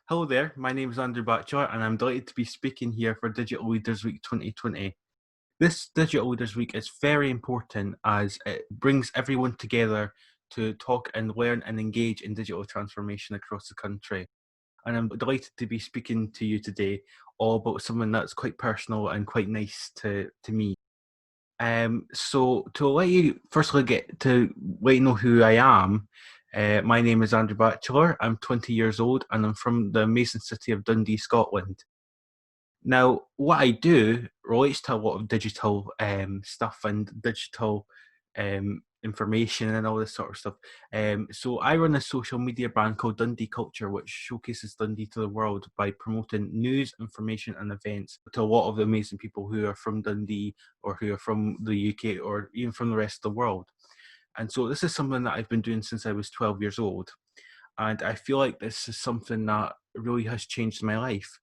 Hello there, my name is Andrew Batchelor and I'm delighted to be speaking here for Digital Leaders Week 2020. This Digital Leaders Week is very important as it brings everyone together to talk and learn and engage in digital transformation across the country. And I'm delighted to be speaking to you today all about something that's quite personal and quite nice to me. So to let you firstly let you know who I am, my name is Andrew Batchelor. I'm 20 years old and I'm from the amazing city of Dundee, Scotland. Now, what I do relates to a lot of digital stuff and digital information and all this sort of stuff. So I run a social media brand called Dundee Culture, which showcases Dundee to the world by promoting news, information, and events to a lot of the amazing people who are from Dundee or who are from the UK or even from the rest of the world. And so this is something that I've been doing since I was 12 years old. And I feel like this is something that really has changed my life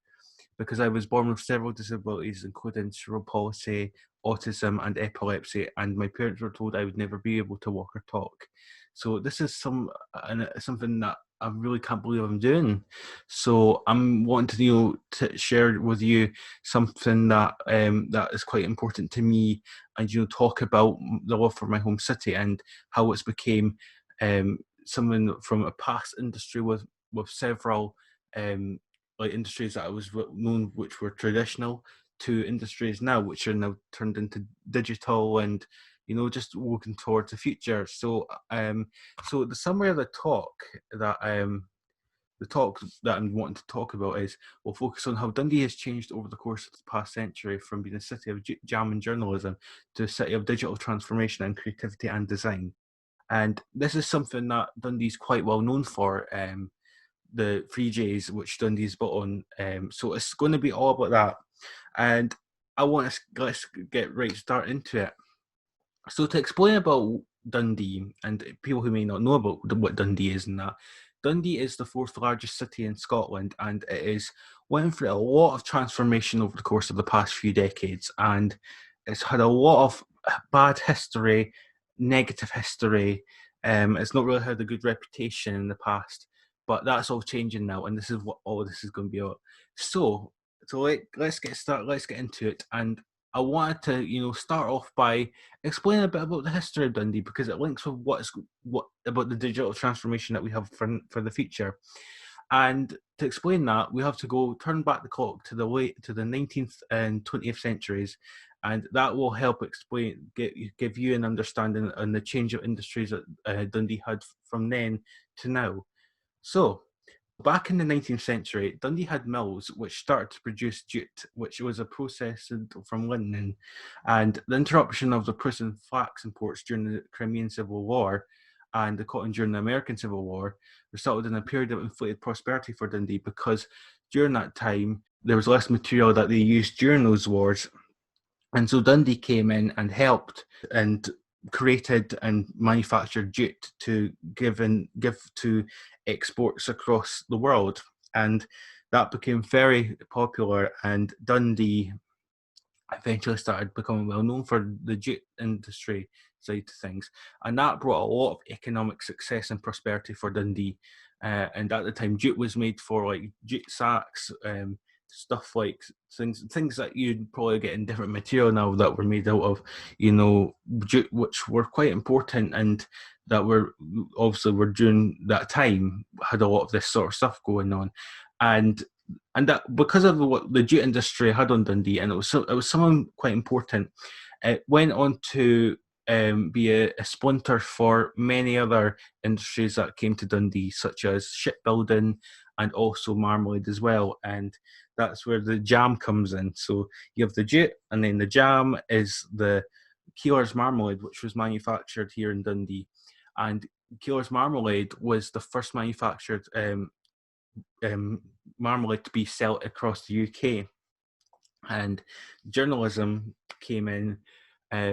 because I was born with several disabilities, including cerebral palsy, autism, and epilepsy, and my parents were told I would never be able to walk or talk. So this is something that I really can't believe I'm doing. So I'm wanting to to share with you something that is quite important to me, and talk about the love for my home city and how it's became something from a past industry with several like industries that I was known which were traditional to industries now which are now turned into digital and just working towards the future. So the summary of the talk that I'm wanting to talk about is we'll focus on how Dundee has changed over the course of the past century from being a city of jam and journalism to a city of digital transformation and creativity and design. And this is something that Dundee's quite well known for. The 3Js, which Dundee's built on. So it's going to be all about that. And let's get right start into it. So to explain about Dundee and people who may not know about what Dundee is and that, Dundee is the fourth largest city in Scotland and it is went through a lot of transformation over the course of the past few decades, and it's had a lot of bad history, negative history. It's not really had a good reputation in the past, but that's all changing now, and this is what all of this is going to be about. So let's get started. Let's get into it, and I wanted to start off by explain a bit about the history of Dundee because it links with what about the digital transformation that we have for the future. And to explain that, we have to turn back the clock to the 19th and 20th centuries, and that will help give you an understanding on the change of industries that Dundee had from then to now. So, back in the 19th century, Dundee had mills which started to produce jute, which was a process from linen, and the interruption of the prison flax imports during the Crimean Civil War and the cotton during the American Civil War resulted in a period of inflated prosperity for Dundee because during that time there was less material that they used during those wars. And so Dundee came in and helped and created and manufactured jute to give to exports across the world. And that became very popular, and Dundee eventually started becoming well known for the jute industry side of things. And that brought a lot of economic success and prosperity for Dundee. And at the time, jute was made for like jute sacks, stuff like things that you'd probably get in different material now that were made out of, jute, which were quite important and that were during that time had a lot of this sort of stuff going on. And that because of what the jute industry had on Dundee, and it was something quite important. It went on to be a splinter for many other industries that came to Dundee, such as shipbuilding and also marmalade as well. And that's where the jam comes in. So you have the jute, and then the jam is the Keeler's marmalade, which was manufactured here in Dundee. And Keeler's marmalade was the first manufactured marmalade to be sold across the UK. And journalism came in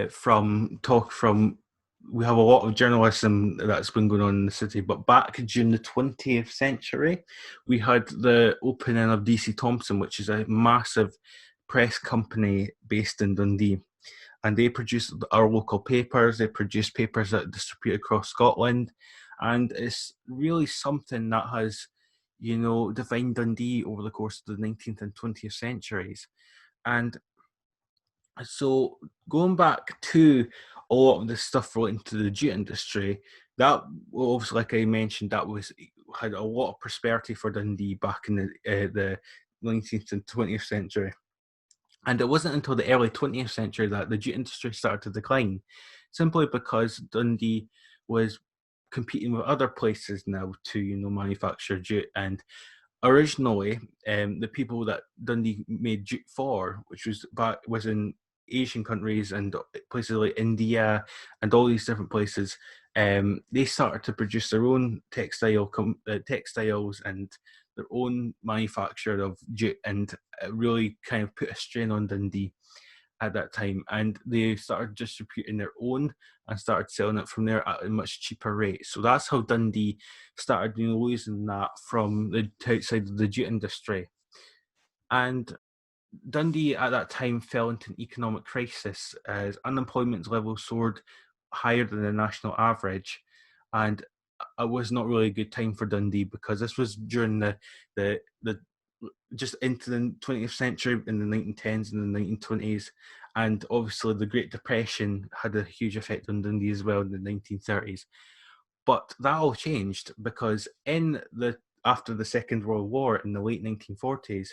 from we have a lot of journalism that's been going on in the city, but back during the 20th century, we had the opening of DC Thomson, which is a massive press company based in Dundee. And they produce our local papers, they produce papers that distribute across Scotland. And it's really something that has defined Dundee over the course of the 19th and 20th centuries. And so going back to a lot of the stuff relating to the jute industry, that obviously, like I mentioned, that was had a lot of prosperity for Dundee back in the 19th and 20th century. And it wasn't until the early 20th century that the jute industry started to decline, simply because Dundee was competing with other places now to manufacture jute. And originally, the people that Dundee made jute for, which was in Asian countries and places like India and all these different places, they started to produce their own textiles and their own manufacture of jute, and it really kind of put a strain on Dundee at that time, and they started distributing their own and started selling it from there at a much cheaper rate. So that's how Dundee started, losing that from the outside of the jute industry. And Dundee at that time fell into an economic crisis as unemployment levels soared higher than the national average, and it was not really a good time for Dundee because this was during the just into the 20th century in the 1910s and the 1920s, and obviously the Great Depression had a huge effect on Dundee as well in the 1930s. But that all changed because after the Second World War in the late 1940s,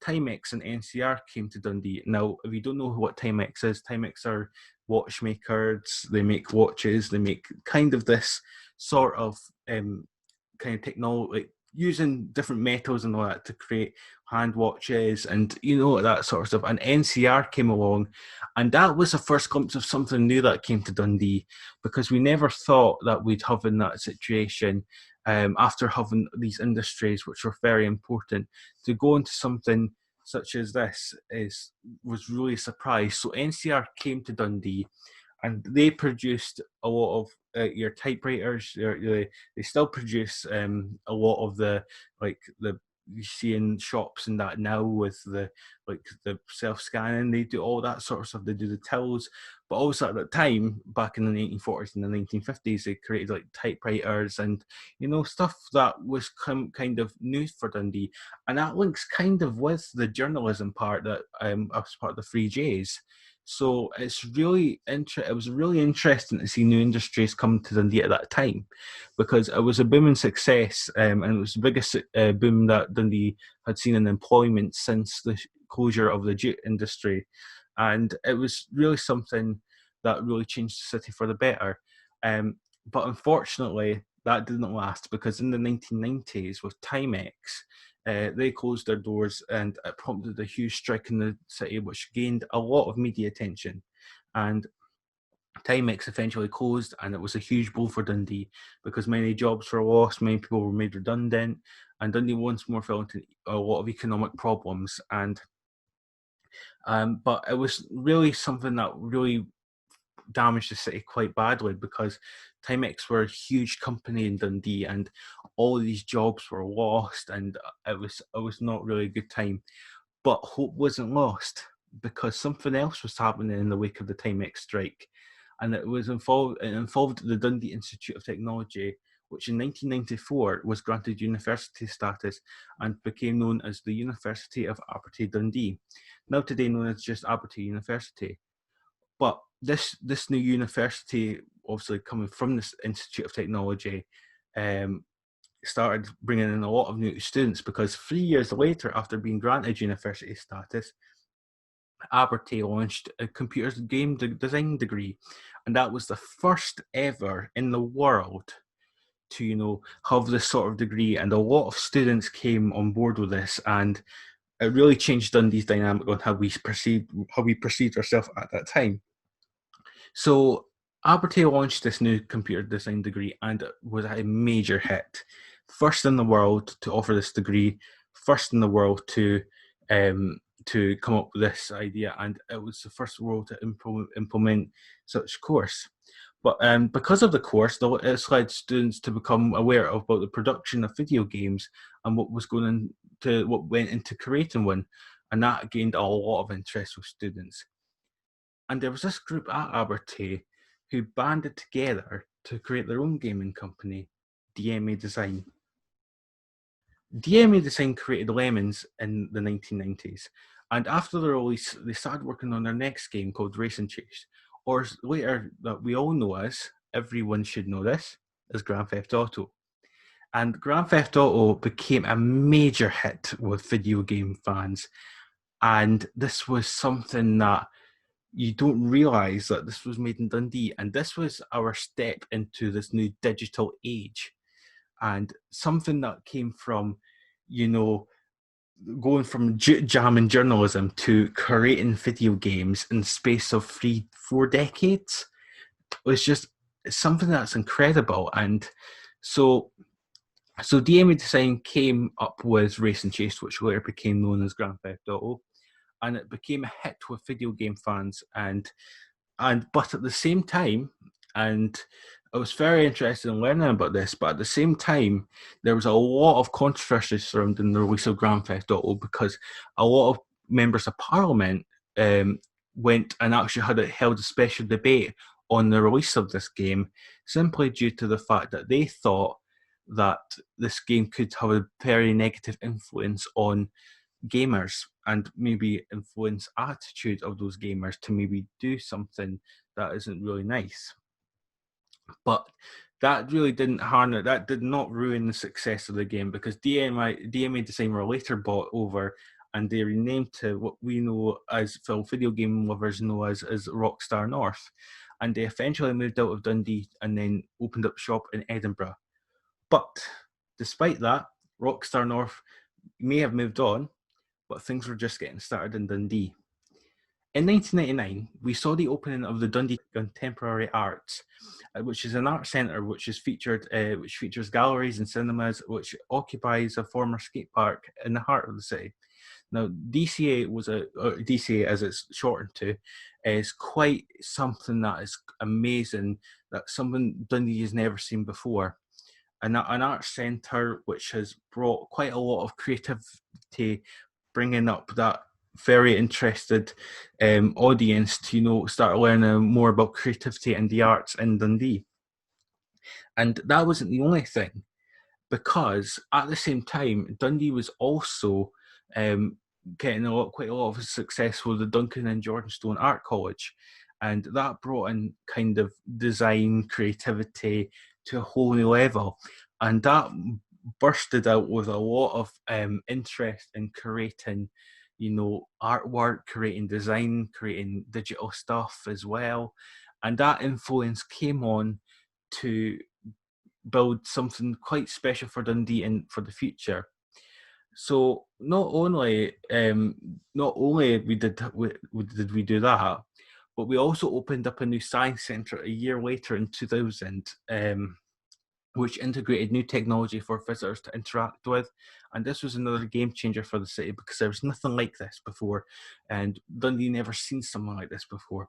Timex and NCR came to Dundee. Now, if you don't know what Timex is, Timex are watchmakers. They make watches. They make kind of this sort of kind of technology, like using different metals and all that to create hand watches and that sort of stuff. And NCR came along, and that was the first glimpse of something new that came to Dundee, because we never thought that we'd have in that situation, after having these industries which were very important, to go into something such as this was really a surprise. So NCR came to Dundee, and they produced a lot of your typewriters. They still produce a lot of the you see in shops and that now with the self scanning. They do all that sort of stuff. They do the tills, but also at that time, back in the 1940s and the 1950s, they created like typewriters and stuff that was kind of new for Dundee, and that links kind of with the journalism part that I was part of the Free Jays. So it was really interesting to see new industries come to Dundee at that time, because it was a booming success, and it was the biggest boom that Dundee had seen in employment since the closure of the jute industry, and it was really something that really changed the city for the better. But unfortunately, that didn't last, because in the 1990s with Timex, they closed their doors, and it prompted a huge strike in the city, which gained a lot of media attention. And Timex eventually closed, and it was a huge blow for Dundee, because many jobs were lost, many people were made redundant, and Dundee once more fell into a lot of economic problems. And but it was really something that really damaged the city quite badly, because Timex were a huge company in Dundee, and all these jobs were lost, and it was not really a good time. But hope wasn't lost, because something else was happening in the wake of the Timex strike, and it involved the Dundee Institute of Technology, which in 1994 was granted university status and became known as the University of Abertay Dundee, now today known as just Abertay University. But this new university, obviously coming from this Institute of Technology, um, started bringing in a lot of new students, because 3 years later, after being granted university status, Abertay launched a computer game design degree, and that was the first ever in the world to have this sort of degree, and a lot of students came on board with this, and it really changed Dundee's dynamic on how we perceived ourselves at that time. So Abertay launched this new computer design degree, and it was a major hit. First in the world to offer this degree, first in the world to come up with this idea, and it was the first world to implement such course. But because of the course, it's led students to become aware about the production of video games and what went into creating one, and that gained a lot of interest with students. And there was this group at Abertay who banded together to create their own gaming company, DMA Design. DMA Design created Lemons in the 1990s, and after the release, they started working on their next game called Racing Chase, or later that we all know as, everyone should know this, as Grand Theft Auto. And Grand Theft Auto became a major hit with video game fans, and this was something that you don't realize that this was made in Dundee, and this was our step into this new digital age, and something that came from, you know, going from jamming journalism to creating video games in the space of 4 decades was just something that's incredible. And so DMA Design came up with Race and Chase, which later became known as Grand Theft Auto, and it became a hit with video game fans. And but at the same time, and I was very interested in learning about this, but at the same time, there was a lot of controversy surrounding the release of Grand Theft Auto, because a lot of members of Parliament went and actually held a special debate on the release of this game, simply due to the fact that they thought that this game could have a very negative influence on gamers and maybe influence attitude of those gamers to maybe do something that isn't really nice. But that really didn't harm it. That did not ruin the success of the game, because DMA Design were later bought over and they renamed to what we know as, video game lovers know as Rockstar North. And they eventually moved out of Dundee and then opened up shop in Edinburgh. But despite that, Rockstar North may have moved on, but things were just getting started in Dundee. In 1999, we saw the opening of the Dundee Contemporary Arts, which is an art centre which features galleries and cinemas, which occupies a former skate park in the heart of the city. Now, DCA as it's shortened to, is quite something that is amazing, that's something Dundee has never seen before. An art centre which has brought quite a lot of creativity, bringing up that very interested audience to start learning more about creativity and the arts in Dundee. And that wasn't the only thing, because at the same time Dundee was also getting quite a lot of success with the Duncan and Jordanstone Art College, and that brought in kind of design creativity to a whole new level, and that bursted out with a lot of interest in creating artwork, creating design, creating digital stuff as well. And that influence came on to build something quite special for Dundee and for the future. So not only did we do that, but we also opened up a new science centre a year later in 2000, which integrated new technology for visitors to interact with. And this was another game changer for the city, because there was nothing like this before, and Dundee never seen something like this before.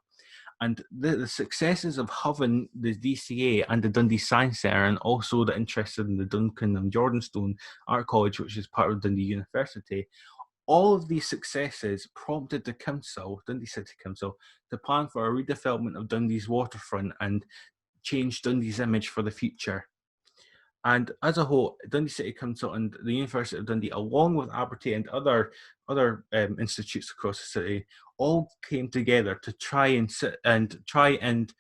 And the successes of having the DCA and the Dundee Science Centre, and also the interest in the Duncan and Jordanstone Art College, which is part of Dundee University, all of these successes prompted the council, Dundee City Council, to plan for a redevelopment of Dundee's waterfront and change Dundee's image for the future. And as a whole, Dundee City Council and the University of Dundee, along with Abertay and other institutes across the city, all came together to try and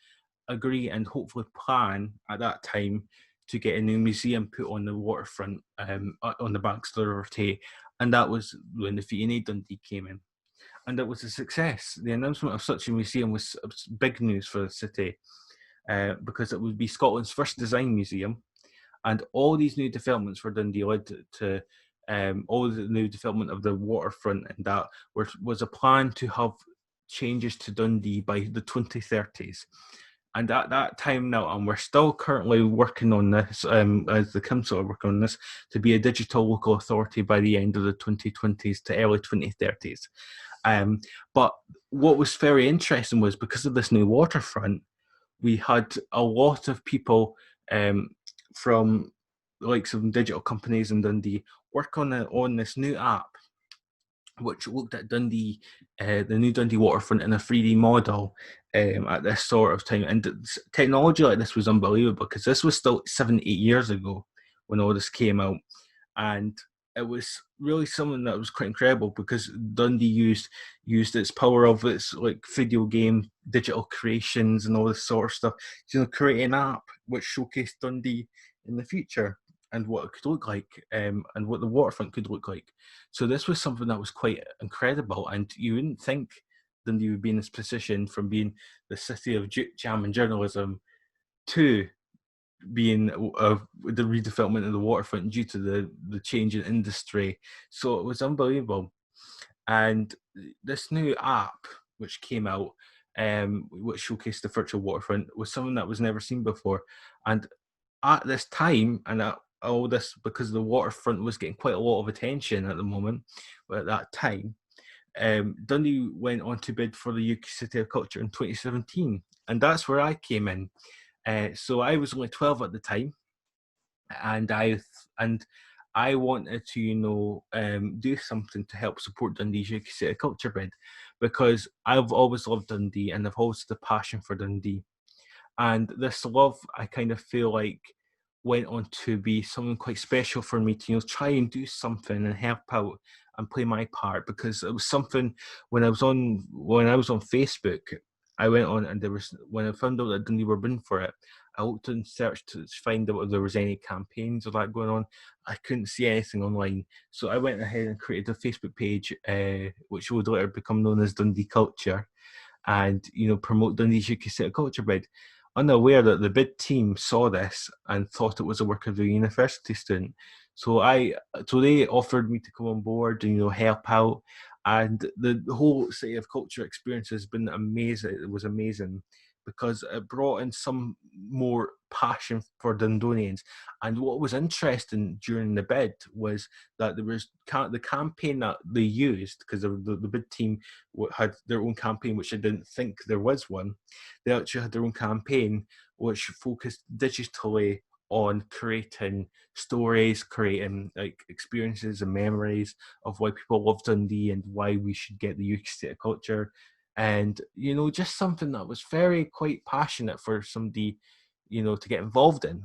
agree and hopefully plan at that time to get a new museum put on the waterfront, on the banks of the River Tay. And that was when the V&A Dundee came in. And it was a success. The announcement of such a museum was big news for the city, because it would be Scotland's first design museum. And all these new developments for Dundee led to all the new development of the waterfront, and that was a plan to have changes to Dundee by the 2030s. And at that time now, and we're still currently working on this, as the council are working on this, to be a digital local authority by the end of the 2020s to early 2030s. But what was very interesting was, because of this new waterfront, we had a lot of people from the likes of digital companies in Dundee work on this new app, which looked at Dundee, the new Dundee waterfront in a 3D model at this sort of time. And technology like this was unbelievable, because this was still 7-8 years ago when all this came out. And it was really something that was quite incredible because Dundee used its power of its like video game digital creations and all this sort of stuff, create an app which showcased Dundee in the future and what it could look like, and what the waterfront could look like. So this was something that was quite incredible, and you wouldn't think Dundee would be in this position from being the city of jam and journalism to being the redevelopment of the waterfront due to the change in industry. So it was unbelievable. And this new app which came out, which showcased the virtual waterfront, was something that was never seen before. And at this time, and all this because the waterfront was getting quite a lot of attention at the moment, but at that time, Dundee went on to bid for the UK City of Culture in 2017, and that's where I came in. So I was only 12 at the time, and I wanted to do something to help support Dundee's UK City Culture bid, because I've always loved Dundee and I've always had a passion for Dundee. And this love, I kind of feel like, went on to be something quite special for me to try and do something and help out and play my part, because it was something when I was on Facebook. I went on, and there was, when I found out that Dundee were bidding for it, I looked and searched to find out if there was any campaigns or that going on. I couldn't see anything online, so I went ahead and created a Facebook page, which would later become known as Dundee Culture, and promote Dundee's UK City Culture bid, unaware that the bid team saw this and thought it was a work of a university student. So they offered me to come on board and help out, and the whole City of Culture experience has been amazing. It was amazing because it brought in some more passion for Dundonians. And what was interesting during the bid was that there was the campaign that they used, because the bid team had their own campaign, which I didn't think there was one. They actually had their own campaign which focused digitally on creating stories, creating like experiences and memories of why people love Dundee and why we should get the UK State of Culture. And just something that was very quite passionate for somebody to get involved in.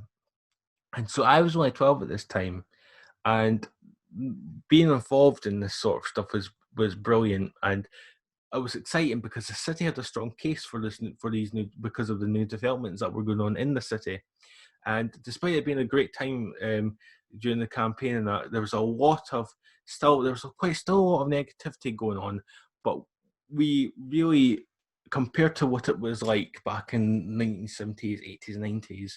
And so I was only 12 at this time, and being involved in this sort of stuff was brilliant. And it was exciting because the city had a strong case for these new, because of the new developments that were going on in the city. And despite it being a great time during the campaign, and that, there was a lot of still a lot of negativity going on. But we really, compared to what it was like back in 1970s, 80s, 90s,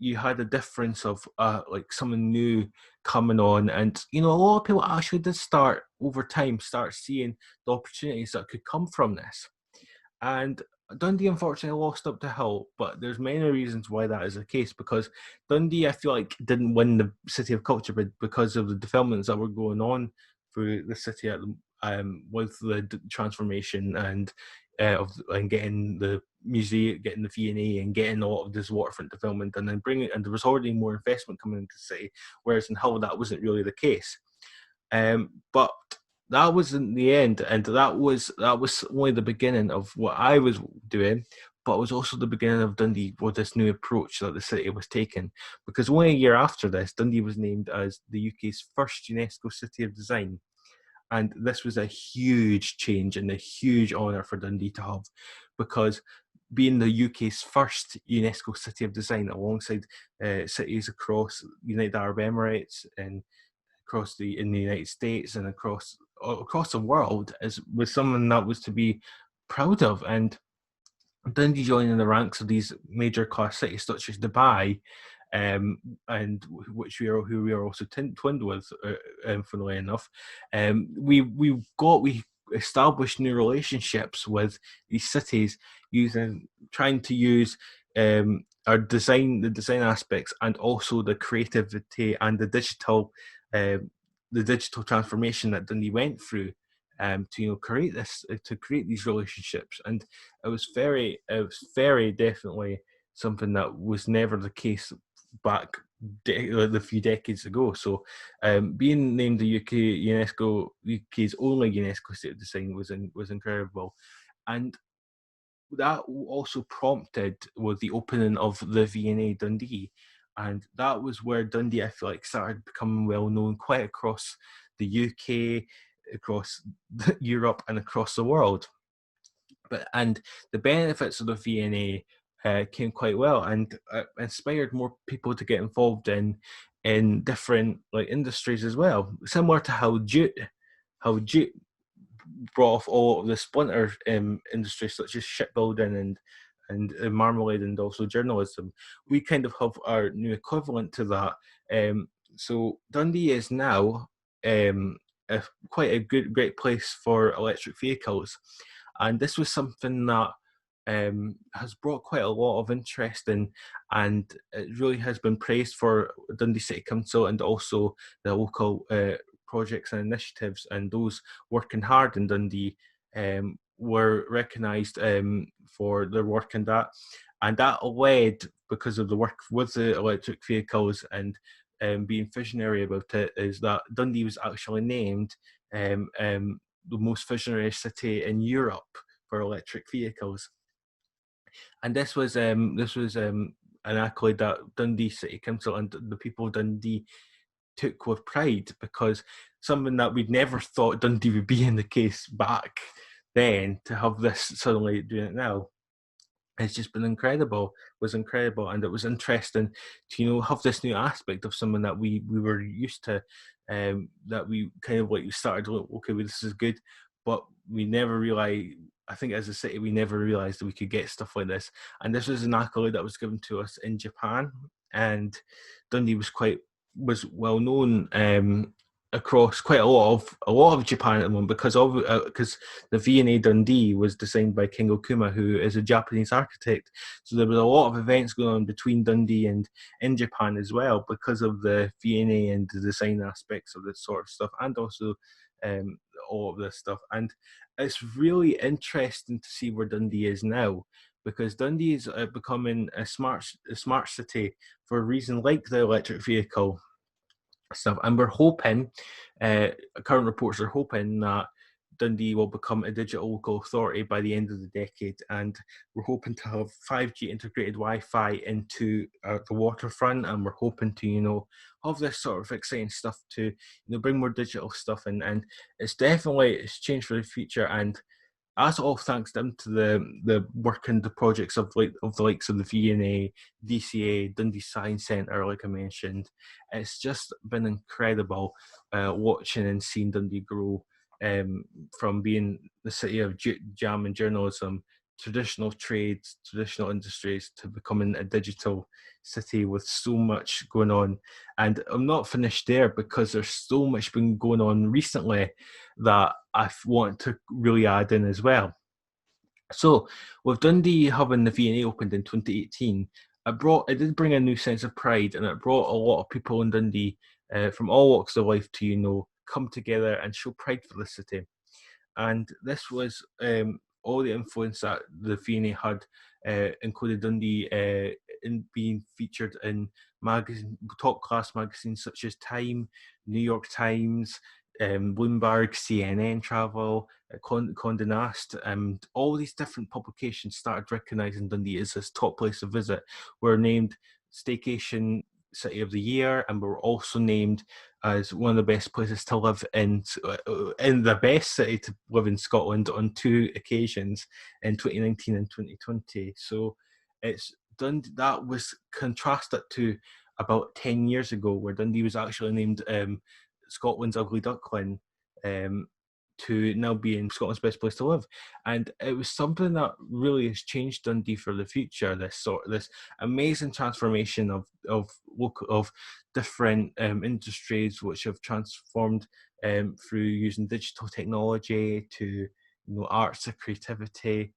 you had a difference of like someone new coming on, and a lot of people actually did start over time start seeing the opportunities that could come from this. And Dundee unfortunately lost up the hill, but there's many reasons why that is the case, because Dundee, I feel like, didn't win the City of Culture bid because of the developments that were going on through the city with the transformation and getting the museum, getting the V&A, and getting a lot of this waterfront development, and then and there was already more investment coming into the city, whereas in Hull that wasn't really the case. But that was in the end, and that was only the beginning of what I was doing, but it was also the beginning of Dundee with this new approach that the city was taking. Because only a year after this, Dundee was named as the UK's first UNESCO City of Design. And this was a huge change and a huge honour for Dundee to have, because being the UK's first UNESCO City of Design, alongside cities across United Arab Emirates and in the United States and across the world, was something that was to be proud of. And Dundee joining the ranks of these major class cities such as Dubai, and who we are also twinned with, funnily enough. We established new relationships with these cities, trying to use the design aspects, and also the creativity and the digital transformation that Dundee went through, to create these relationships. And it was very definitely something that was never the case back a few decades ago. So being named the UK's only UNESCO State of Design was incredible. And that also prompted with the opening of the V&A Dundee, And that was where Dundee, I feel like, started becoming well known quite across the UK, across Europe, and across the world. And the benefits of the V&A came quite well, and inspired more people to get involved in different like industries as well, similar to how Jute brought off all of the splinter industries such as shipbuilding and marmalade, and also journalism. We kind of have our new equivalent to that. Um, so Dundee is now um, quite a great place for electric vehicles, and this was something that has brought quite a lot of interest in, and it really has been praised for Dundee City Council and also the local projects and initiatives, and those working hard in Dundee were recognised for their work in that. And that led, because of the work with the electric vehicles and being visionary about it, is that Dundee was actually named the most visionary city in Europe for electric vehicles. And this was an accolade that Dundee City Council and the people of Dundee took with pride, because something that we'd never thought Dundee would be in the case back then, to have this suddenly doing it now, it's just been incredible. Was incredible, and it was interesting to have this new aspect of someone that we were used to, that we kind of like started to look, okay, well, this is good, but we never realized. I think as a city, we never realized that we could get stuff like this, and this was an accolade that was given to us in Japan, and Dundee was well known across quite a lot of Japan at the moment, because the V&A Dundee was designed by King Okuma, who is a Japanese architect. So there was a lot of events going on between Dundee and in Japan as well, because of the V&A and the design aspects of this sort of stuff, and also um, all of this stuff. And it's really interesting to see where Dundee is now, because Dundee is becoming a smart city for a reason like the electric vehicle stuff. And we're hoping, current reports are hoping that Dundee will become a digital local authority by the end of the decade, and we're hoping to have 5G integrated Wi-Fi into the waterfront, and we're hoping to, have this sort of exciting stuff to, bring more digital stuff in, and it's changed for the future, and that's all thanks down to the work and the projects of the likes of the V&A, DCA, Dundee Science Centre, like I mentioned. It's just been incredible watching and seeing Dundee grow, from being the city of jam and journalism, traditional trades, traditional industries, to becoming a digital city with so much going on. And I'm not finished there, because there's so much been going on recently that I want to really add in as well. So, with Dundee having the V&A opened in 2018, it did bring a new sense of pride, and it brought a lot of people in Dundee from all walks of life to come together and show pride for the city. And this was all the influence that the V&A had, included Dundee in being featured in top class magazines such as Time, New York Times, Bloomberg, CNN Travel, Condé Nast, and all these different publications started recognising Dundee as this top place to visit. We're named Staycation City of the Year, and we're also named as one of the best places to live in the best city to live in Scotland on 2 occasions, in 2019 and 2020. So it's Dundee, that was contrasted to about 10 years ago, where Dundee was actually named Scotland's ugly duckling, to now being Scotland's best place to live. And it was something that really has changed Dundee for the future. This amazing transformation of different industries, which have transformed through using digital technology to arts and creativity.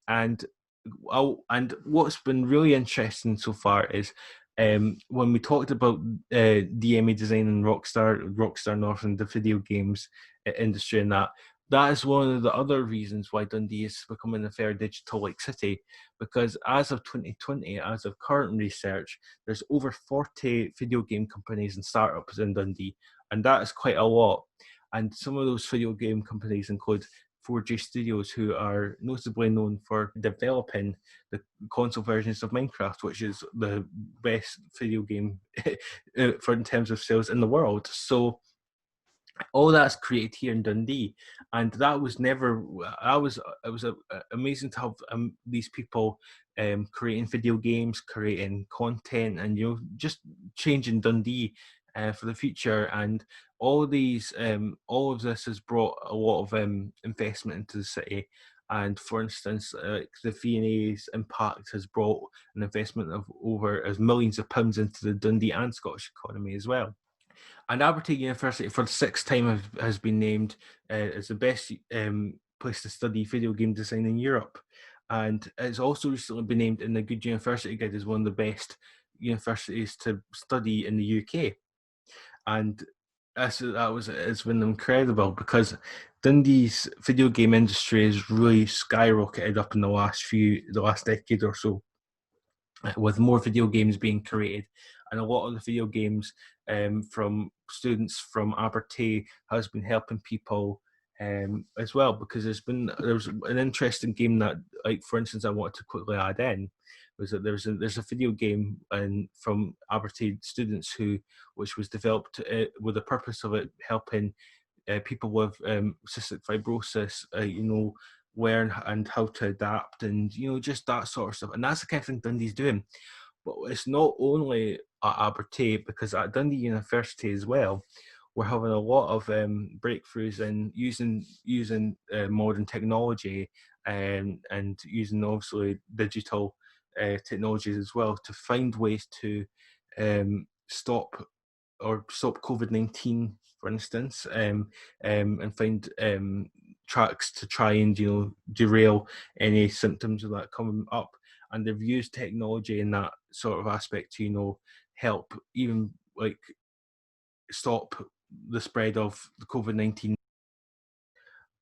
And what's been really interesting so far is, when we talked about DMA design and Rockstar North, and the video games industry, and that is one of the other reasons why Dundee is becoming a fair digital-like city, because as of 2020, as of current research, there's over 40 video game companies and startups in Dundee, and that is quite a lot. And some of those video game companies include 4G Studios, who are notably known for developing the console versions of Minecraft, which is the best video game for in terms of sales in the world. So all that's created here in Dundee, and that was never. I was. It was amazing to have these people creating video games, creating content, and just changing Dundee for the future. And all of this has brought a lot of investment into the city. And for instance, the V&A's impact has brought an investment of over as millions of pounds into the Dundee and Scottish economy as well. And Aberdeen University, for the sixth time, has been named as the best place to study video game design in Europe. And it's also recently been named in the Good University Guide as one of the best universities to study in the UK. And it's been incredible because Dundee's video game industry has really skyrocketed up in the last decade or so, with more video games being created, and a lot of the video games from students from Abertay has been helping people as well, because there's an interesting game that, like, for instance, I wanted to quickly add in was that there's a video game from Abertay students which was developed with the purpose of it helping people with cystic fibrosis, learn and how to adapt, and just that sort of stuff. And that's the kind of thing Dundee's doing. But it's not only at Abertay, because at Dundee University as well, we're having a lot of breakthroughs in using modern technology, and using obviously digital technologies as well to find ways to stop COVID-19, for instance, and find tracks to try and derail any symptoms of that coming up. And they've used technology in that sort of aspect to help even like stop the spread of the COVID-19.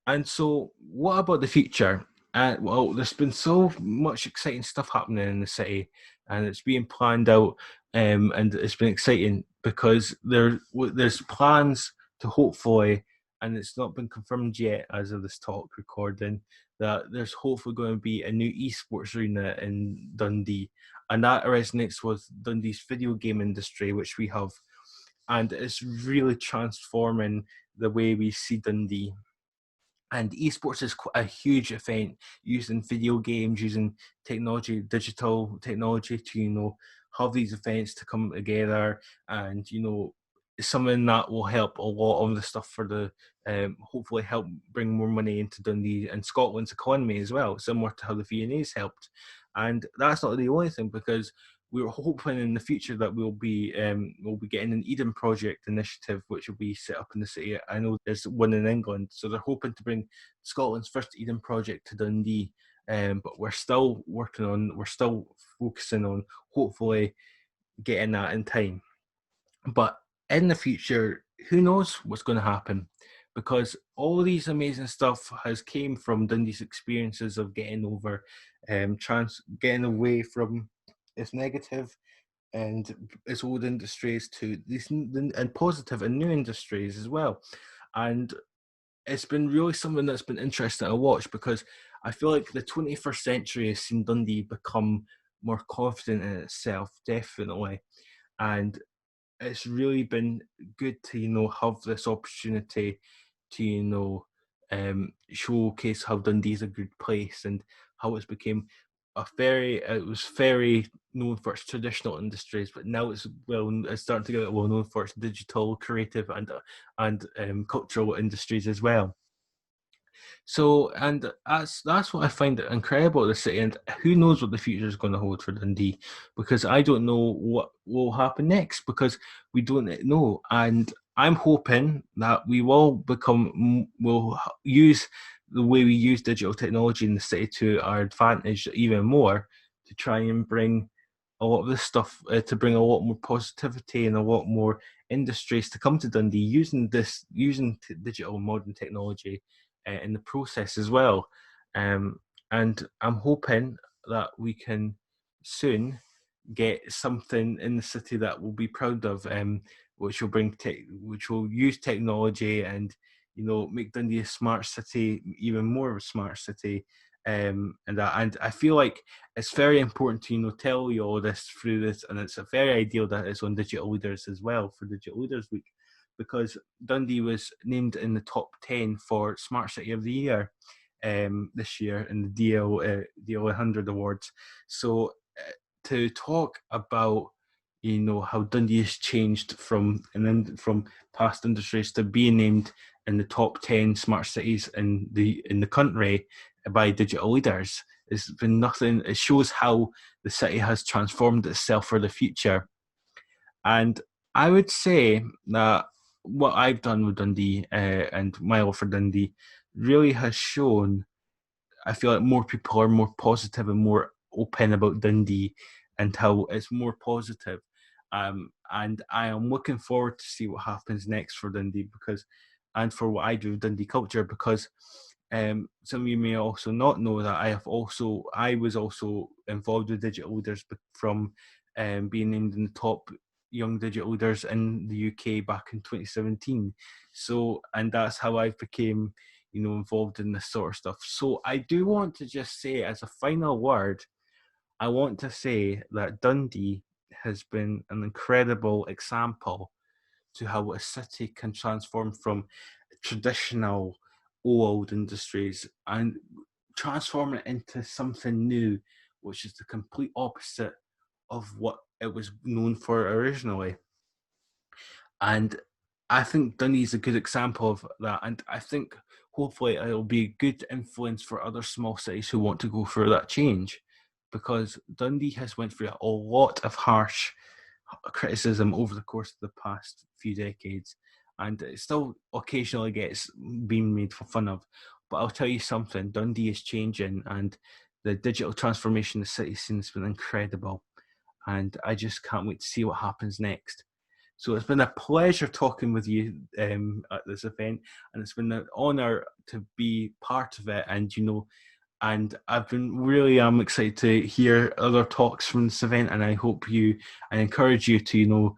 And so, what about the future? Well, there's been so much exciting stuff happening in the city, and it's being planned out, and it's been exciting because there's plans to hopefully, and it's not been confirmed yet as of this talk recording, that there's hopefully going to be a new esports arena in Dundee, and that resonates with Dundee's video game industry, which we have, and it's really transforming the way we see Dundee. And esports is quite a huge event, using video games, using technology, digital technology to have these events to come together, and something that will help a lot of the stuff for the hopefully help bring more money into Dundee and Scotland's economy as well, similar to how the V&A's helped. And that's not the only thing, because we're hoping in the future that we'll be getting an Eden Project initiative, which will be set up in the city. I know there's one in England, so they're hoping to bring Scotland's first Eden Project to Dundee. But we're still focusing on hopefully getting that in time. But in the future, who knows what's going to happen? Because all these amazing stuff has came from Dundee's experiences of getting over, getting away from its negative and its old industries to these and positive and new industries as well. And it's been really something that's been interesting to watch, because I feel like the 21st century has seen Dundee become more confident in itself, definitely. And it's really been good to have this opportunity to showcase how Dundee's a good place, and how it's became it was very known for its traditional industries, but now it's starting to get well known for its digital, creative, and cultural industries as well. So, and that's what I find incredible at the city, and who knows what the future is going to hold for Dundee, because I don't know what will happen next, because we don't know. And I'm hoping that we will will use the way we use digital technology in the city to our advantage even more, to try and bring a lot of this stuff, to bring a lot more positivity and a lot more industries to come to Dundee using digital modern technology in the process as well. And I'm hoping that we can soon get something in the city that we'll be proud of, which will use technology and make Dundee a smart city, even more of a smart city. And I feel like it's very important to tell you all this through this, and it's a very ideal that it's on Digital Leaders as well for Digital Leaders Week, because Dundee was named in the top 10 for Smart City of the Year this year in the DL 100 awards. So to talk about how Dundee has changed from past industries to being named in the top 10 smart cities in the country by Digital Leaders, it's been nothing. It shows how the city has transformed itself for the future. And I would say that what I've done with Dundee and my love for Dundee really has shown, I feel like more people are more positive and more open about Dundee and how it's more positive. And I am looking forward to see what happens next for Dundee and for what I do with Dundee culture, because some of you may also not know that I was also involved with Digital Leaders from being named in the top young digital leaders in the UK back in 2017. So, and that's how I became involved in this sort of stuff. So I do want to just say, as a final word, I want to say that Dundee has been an incredible example to how a city can transform from traditional old industries and transform it into something new, which is the complete opposite of what it was known for originally. And I think Dundee's a good example of that. And I think hopefully it'll be a good influence for other small cities who want to go through that change, because Dundee has went through a lot of harsh criticism over the course of the past few decades, and it still occasionally gets being made fun of. But I'll tell you something, Dundee is changing, and the digital transformation of the city scene has been incredible. And I just can't wait to see what happens next. So it's been a pleasure talking with you at this event, and it's been an honour to be part of it. And I've been really excited to hear other talks from this event, and I encourage you to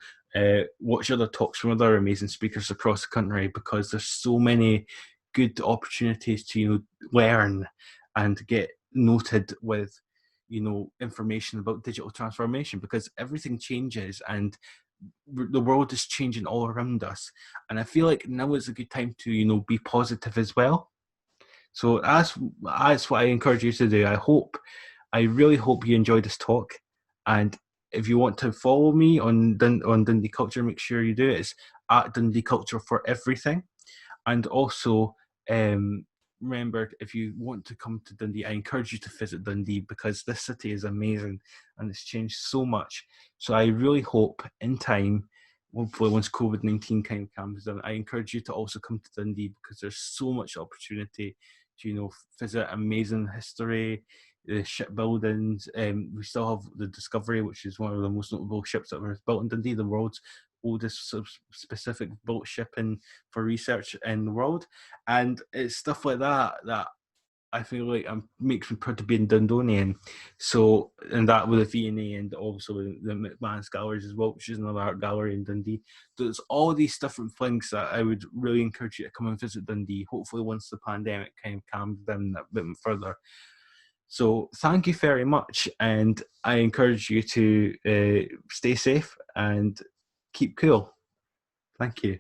watch other talks from other amazing speakers across the country, because there's so many good opportunities to learn and get noted with information about digital transformation, because everything changes and the world is changing all around us, and I feel like now is a good time to be positive as well. So that's what I encourage you to do. I really hope you enjoyed this talk, and if you want to follow me on Dundee Culture, make sure you do it. It's at Dundee Culture for everything. And also, remember, if you want to come to Dundee, I encourage you to visit Dundee, because this city is amazing and it's changed so much. So I really hope in time, hopefully once COVID-19 kind of comes down, I encourage you to also come to Dundee, because there's so much opportunity to visit amazing history, the shipbuildings. We still have the Discovery, which is one of the most notable ships that was built in Dundee, the world's oldest specific built ship for research in the world. And it's stuff like that that I feel like makes me proud to be in Dundonian. So, and that with the V&A and also the McMahon's Galleries as well, which is another art gallery in Dundee. So it's all these different things that I would really encourage you to come and visit Dundee, hopefully once the pandemic kind of calms down a bit further. So thank you very much, and I encourage you to stay safe and keep cool. Thank you.